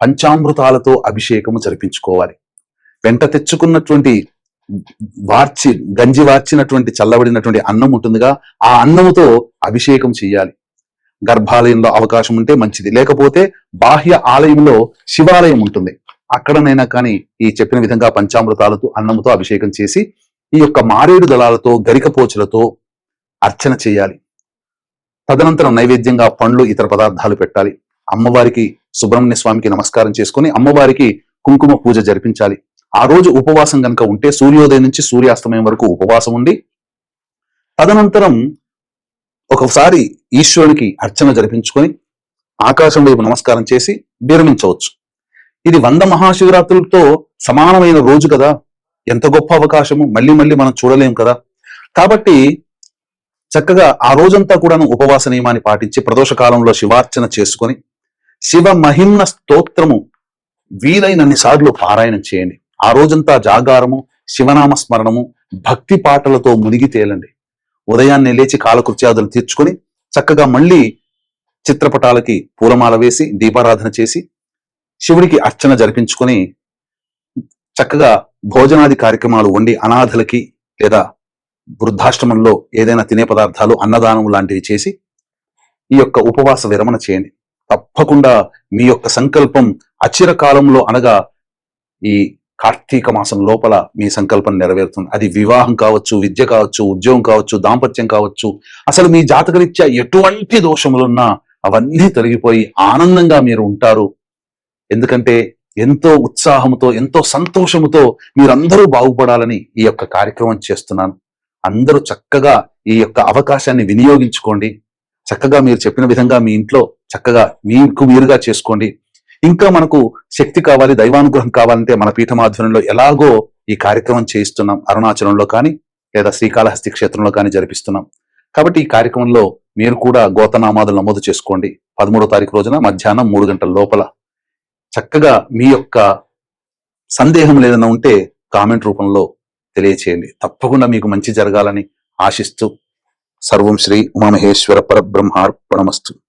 పంచామృతాలతో అభిషేకము జరిపించుకోవాలి. వెంట తెచ్చుకున్నటువంటి గంజి వార్చినటువంటి చల్లబడినటువంటి అన్నం ఉంటుందిగా, ఆ అన్నముతో అభిషేకం చెయ్యాలి. గర్భాలయంలో అవకాశం ఉంటే మంచిది, లేకపోతే బాహ్య ఆలయంలో శివాలయం ఉంటుంది, అక్కడనైనా కానీ ఈ చెప్పిన విధంగా పంచామృతాలతో అన్నముతో అభిషేకం చేసి ఈ యొక్క మారేడు దళాలతో గరికపోచలతో అర్చన చేయాలి. తదనంతరం నైవేద్యంగా పండ్లు ఇతర పదార్థాలు పెట్టాలి. అమ్మవారికి సుబ్రహ్మణ్య స్వామికి నమస్కారం చేసుకుని అమ్మవారికి కుంకుమ పూజ జరిపించాలి. ఆ రోజు ఉపవాసం కనుక ఉంటే సూర్యోదయం నుంచి సూర్యాస్తమయం వరకు ఉపవాసం ఉండి తదనంతరం ఒకసారి ఈశ్వరునికి అర్చన జరిపించుకొని ఆకాశం వైపు నమస్కారం చేసి విరమించవచ్చు. ఇది 100 మహాశివరాత్రులతో సమానమైన రోజు కదా, ఎంత గొప్ప అవకాశము, మళ్ళీ మళ్ళీ మనం చూడలేం కదా. కాబట్టి చక్కగా ఆ రోజంతా కూడాను ఉపవాస నియమాన్ని పాటించి ప్రదోష కాలంలో శివార్చన చేసుకొని శివ మహిమ్న స్తోత్రము వీలైనన్ని సార్లు పారాయణం చేయండి. ఆ రోజంతా జాగారము, శివనామ స్మరణము, భక్తి పాటలతో మునిగి తేలండి. ఉదయాన్నే లేచి కాలకృత్యాదులు తీర్చుకొని చక్కగా మళ్ళీ చిత్రపటాలకి పూలమాల వేసి దీపారాధన చేసి శివుడికి అర్చన జరిపించుకొని చక్కగా భోజనాది కార్యక్రమాలు వండి అనాథలకి లేదా వృద్ధాశ్రమంలో ఏదైనా తినే పదార్థాలు అన్నదానం లాంటివి చేసి ఈ యొక్క ఉపవాస విరమణ చేయండి. తప్పకుండా మీ యొక్క సంకల్పం అచిర కాలంలో అనగా ఈ కార్తీక మాసం లోపల మీ సంకల్పం నెరవేరుతుంది. అది వివాహం కావచ్చు, విద్య కావచ్చు, ఉద్యోగం కావచ్చు, దాంపత్యం కావచ్చు, అసలు మీ జాతకరీత్యా ఎటువంటి దోషములున్నా అవన్నీ తొలగిపోయి ఆనందంగా మీరు ఉంటారు. ఎందుకంటే ఎంతో ఉత్సాహంతో ఎంతో సంతోషముతో మీరందరూ బాగుపడాలని ఈ యొక్క కార్యక్రమం చేస్తున్నాను. అందరూ చక్కగా ఈ యొక్క అవకాశాన్ని వినియోగించుకోండి. చక్కగా మీరు చెప్పిన విధంగా మీ ఇంట్లో చక్కగా మీకు మీరుగా చేసుకోండి. ఇంకా మనకు శక్తి కావాలి, దైవానుగ్రహం కావాలంటే మన పీఠమాధ్వర్యంలో ఎలాగో ఈ కార్యక్రమం చేయిస్తున్నాం. అరుణాచలంలో కానీ లేదా శ్రీకాళహస్తి క్షేత్రంలో కానీ జరిపిస్తున్నాం. కాబట్టి ఈ కార్యక్రమంలో మీరు కూడా గోతనామాదులు నమోదు చేసుకోండి. 13వ తారీఖు రోజున మధ్యాహ్నం 3 గంటల లోపల చక్కగా మీ యొక్క సందేహం ఏదైనా ఉంటే కామెంట్ రూపంలో తెలియచేయండి. తప్పకుండా మీకు మంచి జరగాలని ఆశిస్తూ సర్వం శ్రీ ఉమామహేశ్వర పరబ్రహ్మార్పణమస్తు.